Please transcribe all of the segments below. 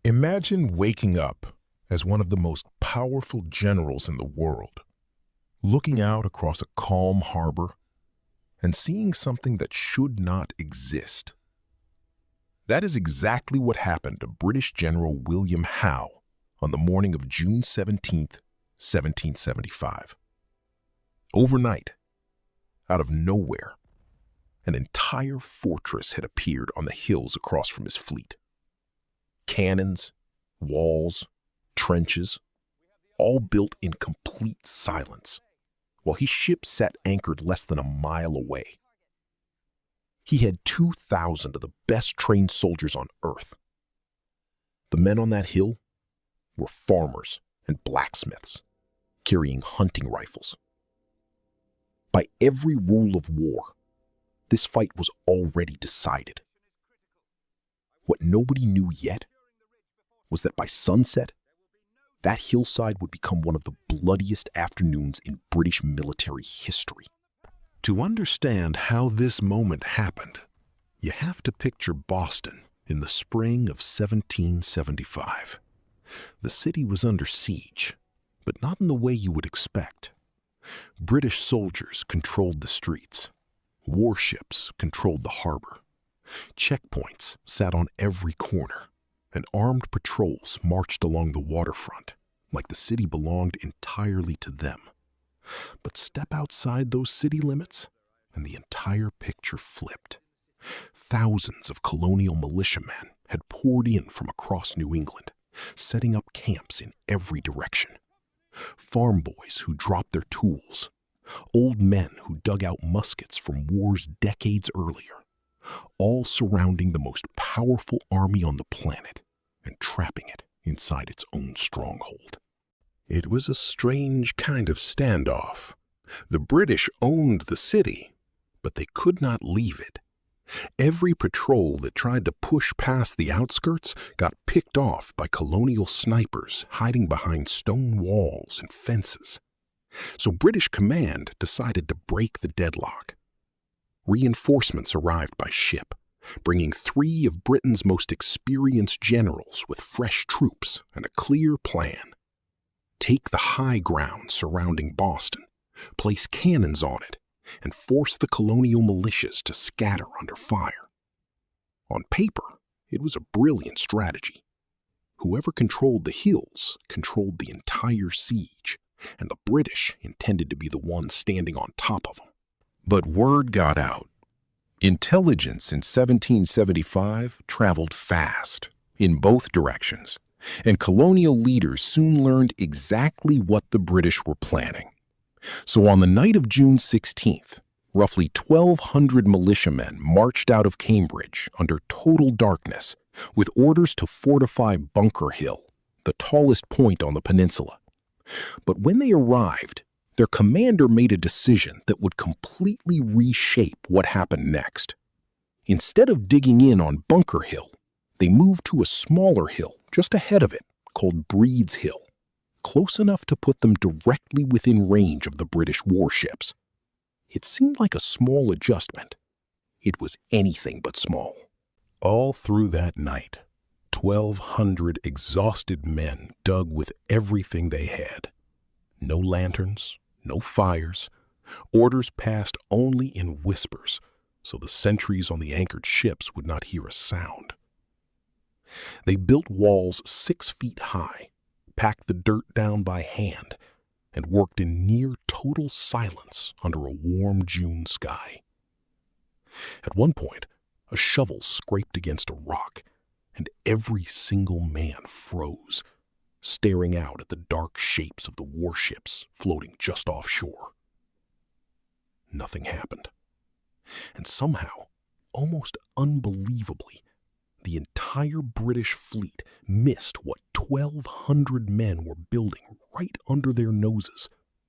Imagine waking up as one of the most powerful generals in the world, looking out across a calm harbor and seeing something that should not exist. That is exactly what happened to British General William Howe on the morning of June 17th, 1775. Overnight, out of nowhere, an entire fortress had appeared on the hills across from his fleet. Cannons, walls, trenches, all built in complete silence, while his ship sat anchored less than a mile away. He had 2,000 of the best trained soldiers on Earth. The men on that hill were farmers and blacksmiths, carrying hunting rifles. By every rule of war, this fight was already decided. What nobody knew yet was that by sunset, that hillside would become one of the bloodiest afternoons in British military history. To understand how this moment happened, you have to picture Boston in the spring of 1775. The city was under siege, but not in the way you would expect. British soldiers controlled the streets. Warships controlled the harbor. Checkpoints sat on every corner, and armed patrols marched along the waterfront like the city belonged entirely to them. But step outside those city limits, and the entire picture flipped. Thousands of colonial militiamen had poured in from across New England, setting up camps in every direction. Farm boys who dropped their tools, old men who dug out muskets from wars decades earlier, all surrounding the most powerful army on the planet and trapping it inside its own stronghold. It was a strange kind of standoff. The British owned the city, but they could not leave it. Every patrol that tried to push past the outskirts got picked off by colonial snipers hiding behind stone walls and fences. So British command decided to break the deadlock. Reinforcements arrived by ship, bringing 3 of Britain's most experienced generals with fresh troops and a clear plan. Take the high ground surrounding Boston, place cannons on it, and force the colonial militias to scatter under fire. On paper, it was a brilliant strategy. Whoever controlled the hills controlled the entire siege, and the British intended to be the ones standing on top of them. But word got out. Intelligence in 1775 traveled fast in both directions, and colonial leaders soon learned exactly what the British were planning. So on the night of June 16th, roughly 1,200 militiamen marched out of Cambridge under total darkness with orders to fortify Bunker Hill, the tallest point on the peninsula. But when they arrived, their commander made a decision that would completely reshape what happened next. Instead of digging in on Bunker Hill, they moved to a smaller hill just ahead of it called Breed's Hill, close enough to put them directly within range of the British warships. It seemed like a small adjustment. It was anything but small. All through that night, 1,200 exhausted men dug with everything they had. No lanterns, no fires. Orders passed only in whispers, so the sentries on the anchored ships would not hear a sound. They built walls 6 feet high, packed the dirt down by hand, and worked in near total silence under a warm June sky. At one point, a shovel scraped against a rock, and every single man froze, staring out at the dark shapes of the warships floating just offshore. Nothing happened. And somehow, almost unbelievably, the entire British fleet missed what 1,200 men were building right under their noses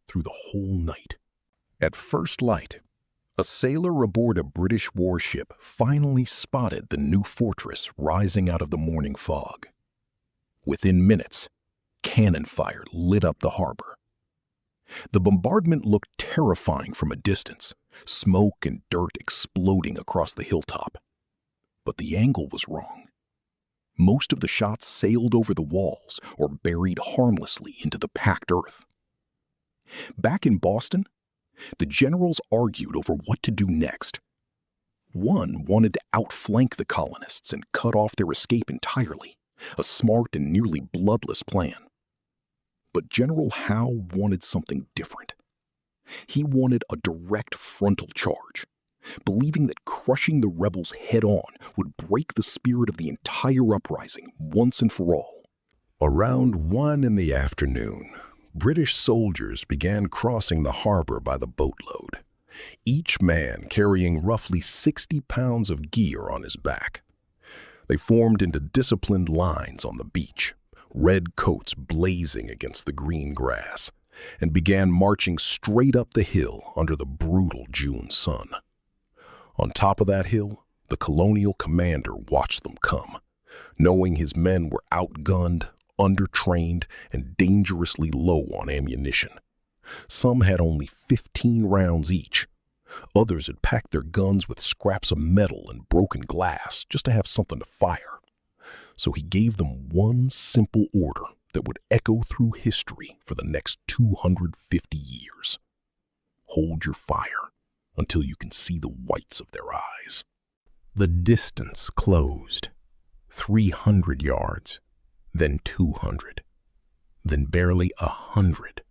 through the whole night. At first light, a sailor aboard a British warship finally spotted the new fortress rising out of the morning fog. Within minutes, cannon fire lit up the harbor. The bombardment looked terrifying from a distance, smoke and dirt exploding across the hilltop. But the angle was wrong. Most of the shots sailed over the walls or buried harmlessly into the packed earth. Back in Boston, the generals argued over what to do next. One wanted to outflank the colonists and cut off their escape entirely, a smart and nearly bloodless plan. But General Howe wanted something different. He wanted a direct frontal charge, believing that crushing the rebels head-on would break the spirit of the entire uprising once and for all. Around 1 in the afternoon, British soldiers began crossing the harbor by the boatload, each man carrying roughly 60 pounds of gear on his back. They formed into disciplined lines on the beach, red coats blazing against the green grass, and began marching straight up the hill under the brutal June sun. On top of that hill, the colonial commander watched them come, knowing his men were outgunned, undertrained, and dangerously low on ammunition. Some had only 15 rounds each. Others had packed their guns with scraps of metal and broken glass just to have something to fire. So he gave them one simple order that would echo through history for the next 250 years. Hold your fire until you can see the whites of their eyes. The distance closed. 300 yards, then 200, then barely 100,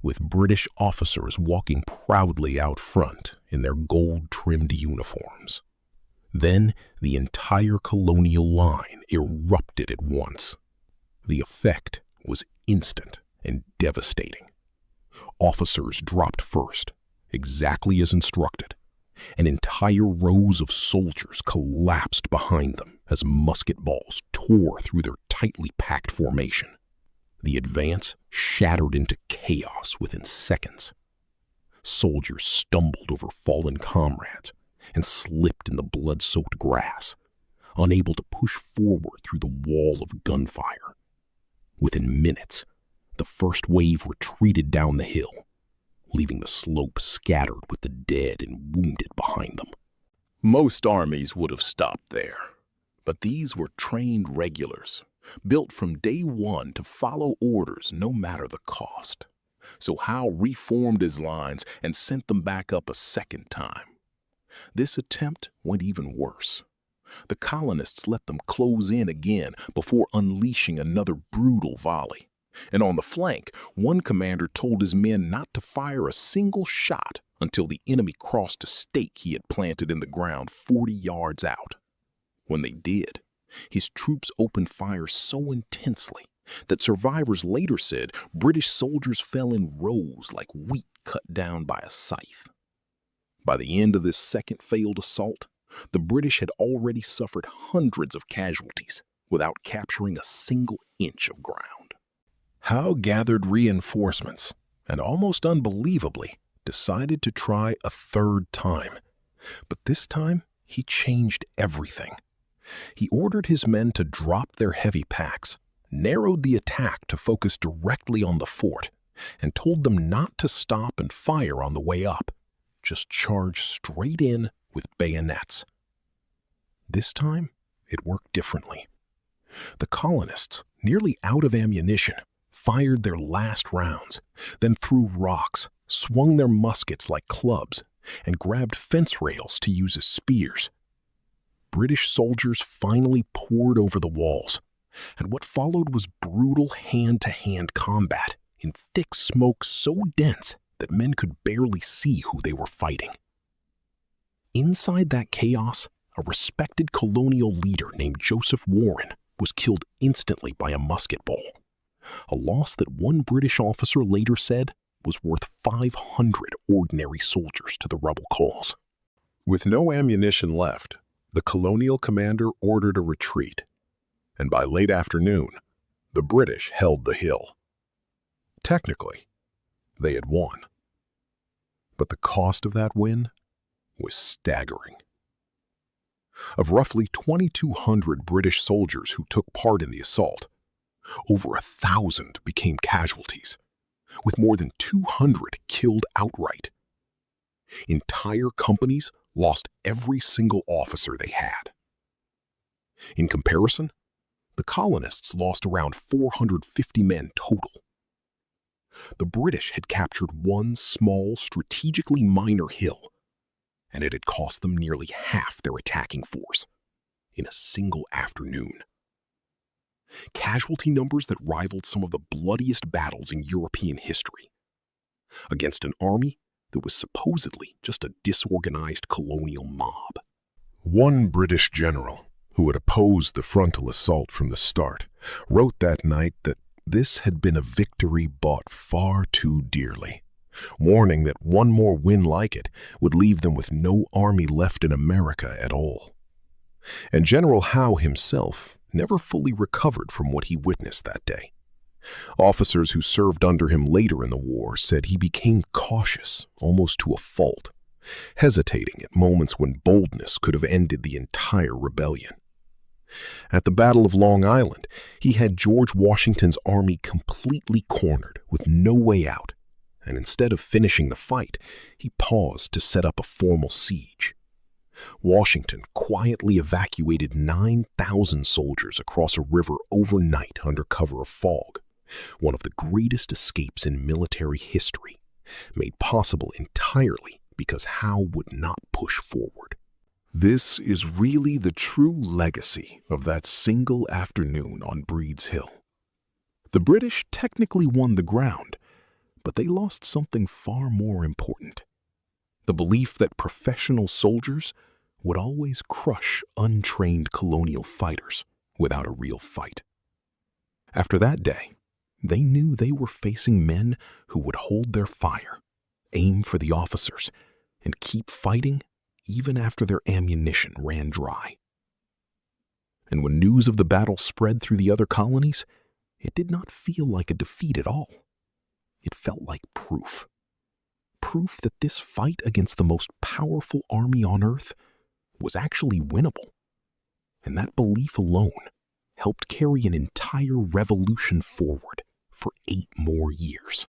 with British officers walking proudly out front in their gold-trimmed uniforms. Then the entire colonial line erupted at once. The effect was instant and devastating. Officers dropped first, exactly as instructed, and entire rows of soldiers collapsed behind them as musket balls tore through their tightly packed formation. The advance shattered into chaos within seconds. Soldiers stumbled over fallen comrades and slipped in the blood-soaked grass, unable to push forward through the wall of gunfire. Within minutes, the first wave retreated down the hill, leaving the slope scattered with the dead and wounded behind them. Most armies would have stopped there, but these were trained regulars, built from day one to follow orders no matter the cost. So Howe reformed his lines and sent them back up a second time. This attempt went even worse. The colonists let them close in again before unleashing another brutal volley. And on the flank, one commander told his men not to fire a single shot until the enemy crossed a stake he had planted in the ground 40 yards out. When they did, his troops opened fire so intensely that survivors later said British soldiers fell in rows like wheat cut down by a scythe. By the end of this second failed assault, the British had already suffered hundreds of casualties without capturing a single inch of ground. Howe gathered reinforcements and, almost unbelievably, decided to try a third time. But this time, he changed everything. He ordered his men to drop their heavy packs, narrowed the attack to focus directly on the fort, and told them not to stop and fire on the way up. Just charge straight in with bayonets. This time, it worked differently. The colonists, nearly out of ammunition, fired their last rounds, then threw rocks, swung their muskets like clubs, and grabbed fence rails to use as spears. British soldiers finally poured over the walls, and what followed was brutal hand-to-hand combat in thick smoke so dense that men could barely see who they were fighting. Inside that chaos, a respected colonial leader named Joseph Warren was killed instantly by a musket ball, a loss that one British officer later said was worth 500 ordinary soldiers to the rebel cause. With no ammunition left, the colonial commander ordered a retreat, and by late afternoon, the British held the hill. Technically, they had won. But the cost of that win was staggering. Of roughly 2,200 British soldiers who took part in the assault, over 1,000 became casualties, with more than 200 killed outright. Entire companies lost every single officer they had. In comparison, the colonists lost around 450 men total. The British had captured one small, strategically minor hill, and it had cost them nearly half their attacking force in a single afternoon. Casualty numbers that rivaled some of the bloodiest battles in European history, against an army that was supposedly just a disorganized colonial mob. One British general, who had opposed the frontal assault from the start, wrote that night that this had been a victory bought far too dearly, warning that one more win like it would leave them with no army left in America at all. And General Howe himself never fully recovered from what he witnessed that day. Officers who served under him later in the war said he became cautious, almost to a fault, hesitating at moments when boldness could have ended the entire rebellion. At the Battle of Long Island, he had George Washington's army completely cornered with no way out, and instead of finishing the fight, he paused to set up a formal siege. Washington quietly evacuated 9,000 soldiers across a river overnight under cover of fog, one of the greatest escapes in military history, made possible entirely because Howe would not push forward. This is really the true legacy of that single afternoon on Breed's Hill. The British technically won the ground, but they lost something far more important: the belief that professional soldiers would always crush untrained colonial fighters without a real fight. After that day, they knew they were facing men who would hold their fire, aim for the officers, and keep fighting even after their ammunition ran dry. And when news of the battle spread through the other colonies, it did not feel like a defeat at all. It felt like proof. Proof that this fight against the most powerful army on earth was actually winnable. And that belief alone helped carry an entire revolution forward for 8 more years.